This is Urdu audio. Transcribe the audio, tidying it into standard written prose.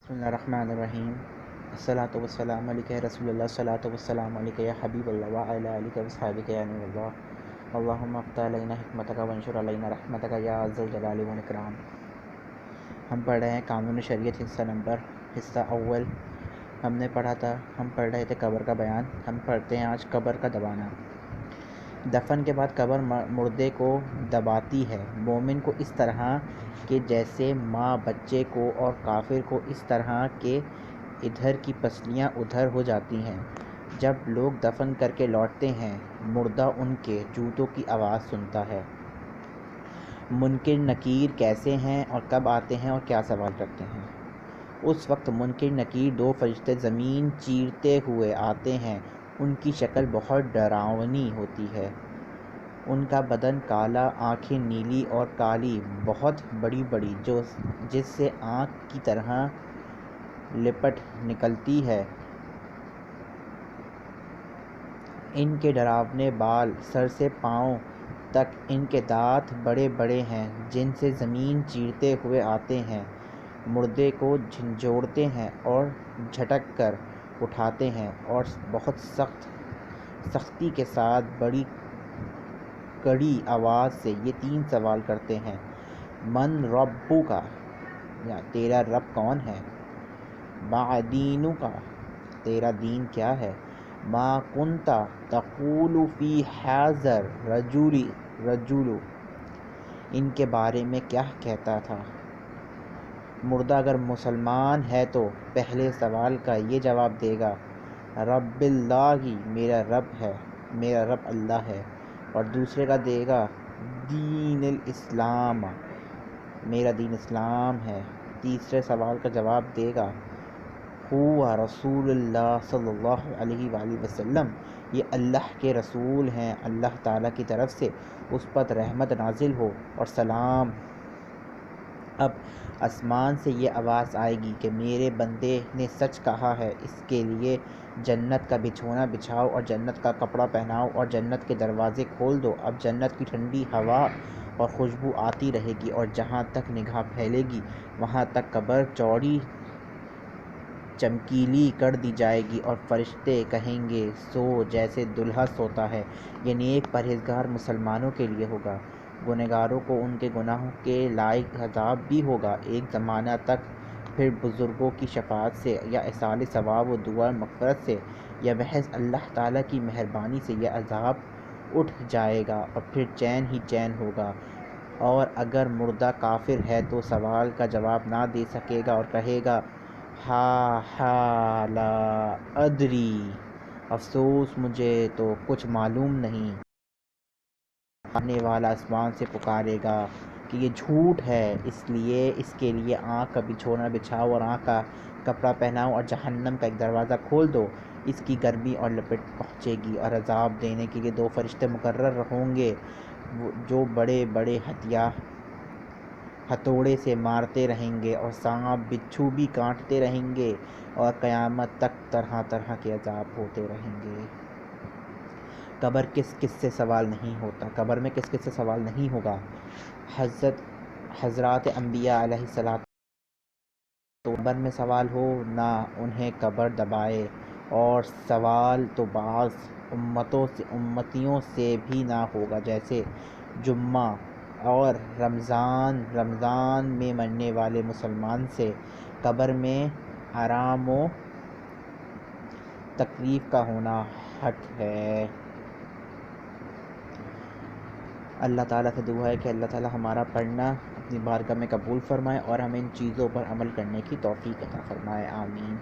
بسم اللہ الرحمن الرحیم الصلاۃ والسلام علیک یا رسول اللہ الصلاۃ والسلام علیک یا حبیب اللہ وعلی آلک وصحبہ یا نور اللہ اللہم افتح علینا حکمتک وانشر علینا رحمتک یا ذا الجلال والاکرام۔ ہم پڑھ رہے ہیں قانون شریعت حصہ اول۔ ہم پڑھ رہے تھے قبر کا بیان، ہم پڑھتے ہیں آج قبر کا دبانا۔ دفن کے بعد قبر مردے کو دباتی ہے، مومن کو اس طرح کہ جیسے ماں بچے کو، اور کافر کو اس طرح کہ ادھر کی پسلیاں ادھر ہو جاتی ہیں۔ جب لوگ دفن کر کے لوٹتے ہیں، مردہ ان کے جوتوں کی آواز سنتا ہے۔ منکر نکیر کیسے ہیں اور کب آتے ہیں اور کیا سوال کرتے ہیں؟ اس وقت منکر نکیر دو فرشتے زمین چیرتے ہوئے آتے ہیں۔ ان کی شکل بہت ڈراؤنی ہوتی ہے۔ ان کا بدن کالا، آنکھیں نیلی اور کالی، بہت بڑی بڑی، جس سے آنکھ کی طرح لپٹ نکلتی ہے۔ ان کے ڈراونے بال سر سے پاؤں تک، ان کے دانت بڑے بڑے ہیں جن سے زمین چیرتے ہوئے آتے ہیں۔ مردے کو جھنجھوڑتے ہیں اور جھٹک کر اٹھاتے ہیں، اور بہت سختی کے ساتھ بڑی کڑی آواز سے یہ تین سوال کرتے ہیں: من ربک، تیرا رب کون ہے؟ ما دینک، تیرا دین کیا ہے؟ ما کنت تقول فی ھذا الرجل، ان کے بارے میں کیا کہتا تھا؟ مردہ اگر مسلمان ہے تو پہلے سوال کا یہ جواب دے گا: رب اللہ، میرا رب اللہ ہے۔ اور دوسرے کا دے گا: دین الاسلام، میرا دین اسلام ہے۔ تیسرے سوال کا جواب دے گا: ہوا رسول اللہ صلی اللہ علیہ وآلہ وسلم، یہ اللہ کے رسول ہیں، اللہ تعالیٰ کی طرف سے اس پر رحمت نازل ہو اور سلام۔ اب آسمان سے یہ آواز آئے گی کہ میرے بندے نے سچ کہا ہے، اس کے لیے جنت کا بچھونا بچھاؤ اور جنت کا کپڑا پہناؤ اور جنت کے دروازے کھول دو۔ اب جنت کی ٹھنڈی ہوا اور خوشبو آتی رہے گی، اور جہاں تک نگاہ پھیلے گی وہاں تک قبر چوڑی چمکیلی کر دی جائے گی، اور فرشتے کہیں گے: سو جیسے دلہا سوتا ہے۔ یہ نیک پرہیزگار مسلمانوں کے لیے ہوگا۔ گنہگاروں کو ان کے گناہوں کے لائق عذاب بھی ہوگا ایک زمانہ تک، پھر بزرگوں کی شفاعت سے یا ایصال ثواب و دعا مغفرت سے یا محض اللہ تعالیٰ کی مہربانی سے یہ عذاب اٹھ جائے گا، اور پھر چین ہی چین ہوگا۔ اور اگر مردہ کافر ہے تو سوال کا جواب نہ دے سکے گا اور کہے گا: ہا ہا لا ادری، افسوس مجھے تو کچھ معلوم نہیں۔ آنے والا آسمان سے پکارے گا کہ یہ جھوٹ ہے، اس لیے اس کے لیے آنکھ کا بچھونا بچھاؤ اور آنکھ کا کپڑا پہناؤ اور جہنم کا ایک دروازہ کھول دو۔ اس کی گرمی اور لپٹ پہنچے گی، اور عذاب دینے کے لیے دو فرشتے مقرر ہوں گے جو بڑے بڑے ہتھوڑے سے مارتے رہیں گے، اور سانپ بچھو بھی کاٹتے رہیں گے، اور قیامت تک طرح طرح کے عذاب ہوتے رہیں گے۔ قبر میں کس کس سے سوال نہیں ہوگا؟ حضرات انبیاء علیہ السلام تو قبر میں سوال ہو نہ انہیں قبر دبائے، اور سوال تو بعض امتیوں سے بھی نہ ہوگا، جیسے جمعہ اور رمضان میں مرنے والے مسلمان سے۔ قبر میں آرام و تکلیف کا ہونا حق ہے۔ اللہ تعالیٰ سے دعا ہے کہ اللہ تعالیٰ ہمارا پڑھنا اپنی بارگاہ میں قبول فرمائے اور ہمیں ان چیزوں پر عمل کرنے کی توفیق عطا فرمائے، آمین۔